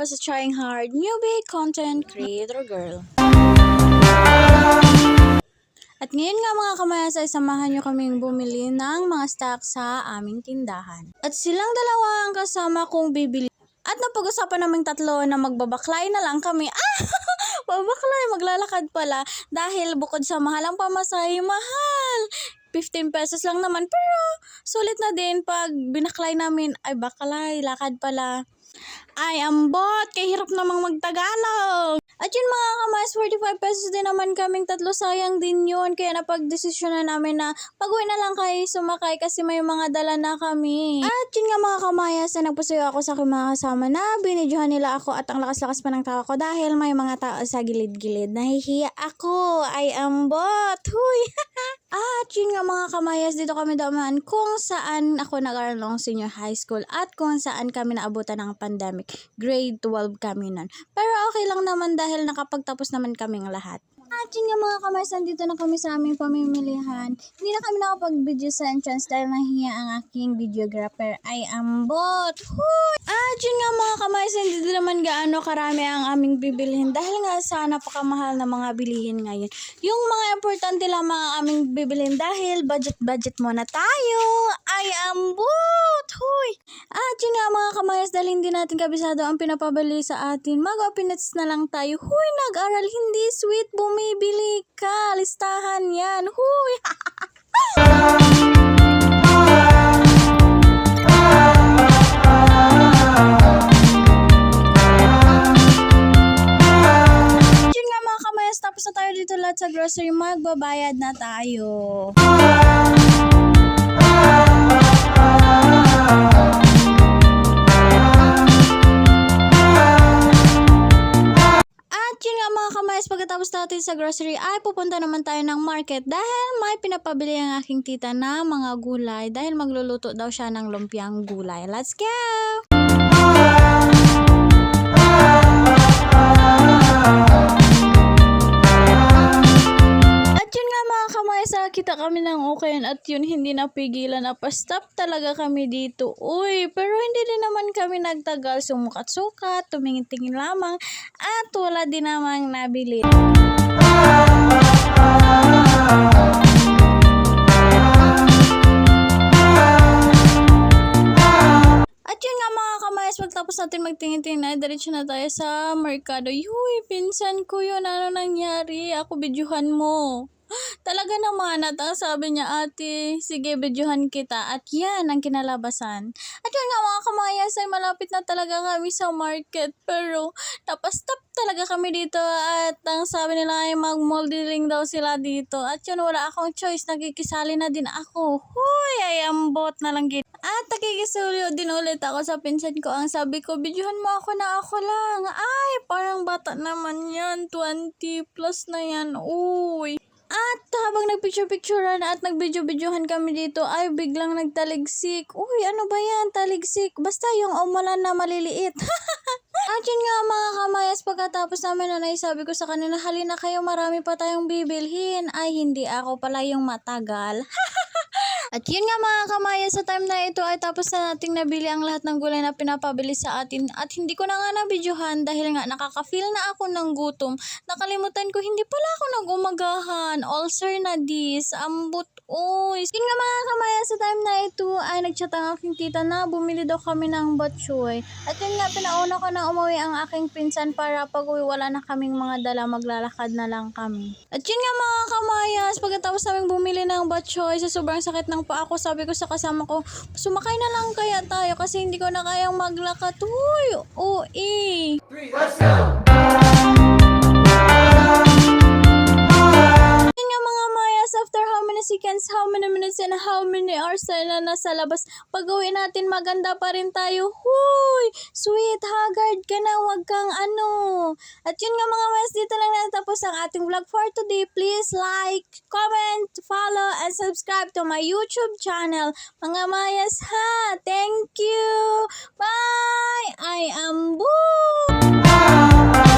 basta trying hard, newbie content creator girl. At ngayon nga mga kamayas ay samahan nyo kaming bumili ng mga stock sa aming tindahan. At silang dalawa ang kasama kong bibili. At napag-usapan naming tatlo na magbabaklay na lang kami. Babaklay, maglalakad pala. Dahil bukod sa mahal ang pamasahe, mahal. 15 pesos lang naman, pero sulit na din pag binaklay namin. Ay baklay, lakad pala. Ay ambot, kay hirap namang magtagalog. At yun mga kamas, 45 pesos din naman kaming tatlo, sayang din yun. Kaya napag-desisyon na namin na pag-uwi na lang kayo sumakay kasi may mga dala na kami. At yun nga mga kamayas, na nagpasuyo ako sa aking mga kasama na binidyohan nila ako at ang lakas-lakas pa ng tawa ko dahil may mga tao sa gilid-gilid. Nahihiya ako, ay ambot, huy. At yun nga mga kamayas, dito kami daman kung saan ako nag-aaral ng senior high school at kung saan kami naabutan ng pandemic. Grade 12 kami nun. Pero okay lang naman dahil nakapagtapos naman kaming lahat. At yun nga mga kamayas, nandito na kami sa aming pamimilihan. Hindi na kami nakapag-video sa entrance dahil nahiya ang aking videographer. Ay ambot! Huy! At yun nga mga kamayas, hindi naman gaano karami ang aming bibilihin dahil nga sa napakamahal na mga bilihin ngayon. Yung mga importante lang mga aming bibilihin dahil budget muna tayo. Ay ambot! Huy! At yun nga mga kamayas, dahil hindi natin kabisado ang pinapabili sa atin, mag-open na lang tayo. Huy! Nag-aral hindi sweet, bumibili ka. Listahan yan. Huy! Yun nga mga kamayas, tapos na tayo dito lahat sa grocery, magbabayad na tayo. Pagkatapos natin sa grocery ay pupunta naman tayo ng market dahil may pinapabili ang aking tita na mga gulay dahil magluluto daw siya ng lumpiang gulay. Let's go! At yun nga mga kamayas, kita kami ng okay at yun hindi napigilan na pa-stop talaga kami dito. Uy, pero hindi din naman kami nagtagal, sumukat-sukat, tumingin-tingin lamang at wala din namang nabili. At yun nga mga kamayas, pagtapos natin magtingin-tingin na, diretso na tayo sa merkado. Yuy, pinsan ko yun, ano nangyari? Ako, bidyuhan mo. Talaga naman, at ang sabi niya, ate, sige, bidyuhan kita. At yan ang kinalabasan. At yun nga mga kamayas, ay malapit na talaga kami sa market. Pero napastop talaga kami dito at ang sabi nila ay mag-modeling daw sila dito. At yun, wala akong choice, nakikisali na din ako. Huy, ay ambot na lang gito. At nakikisulo din ulit ako sa pinsan ko. Ang sabi ko, bidyuhan mo ako na ako lang. Ay, parang bata naman yan, 20 plus na yan. Uy. At habang nagpicture-picturean at nagbidyo-bidyohan kami dito ay biglang nagtaligsik. Uy, ano ba yan? Taligsik. Basta yung umulan na maliliit. At yun nga mga kamayas, pagkatapos namin na naisabi ko sa kanila, halina kayo, marami pa tayong bibilhin. Ay, hindi ako pala yung matagal. At yun nga mga kamayas, sa time na ito ay tapos na nating nabili ang lahat ng gulay na pinapabili sa atin. At hindi ko na nga nabidyohan dahil nga nakaka-feel na ako ng gutom. Nakalimutan ko, hindi pala ako nag-umagahan. Ulcer na dis, ambot, uy. Yun nga mga kamayas, sa time na ito ay nagchat ang aking tita na bumili daw kami ng batchoy. At yun nga, pinauna ko na umuwi ang aking pinsan para pag uwi wala na kaming mga dala, maglalakad na lang kami. At yun nga mga kamayas, pagkatapos namin bumili ng batchoy, sa sobrang sakit ng paa ko, sabi ko sa kasama ko, sumakay na lang kaya tayo kasi hindi ko na kayang maglakad. Uy, uy. Let's go! Yun nga mga mayas, after how many seconds, how many minutes, and how many hours na nasa labas, pag-uwi natin maganda pa rin tayo. Huy, sweet, haggard ka na, wag kang ano. At yun nga mga mayas, dito lang natapos ang ating vlog for today. Please like, comment, follow, and subscribe to my YouTube channel. Mga mayas ha, thank you. Bye! I am Boo!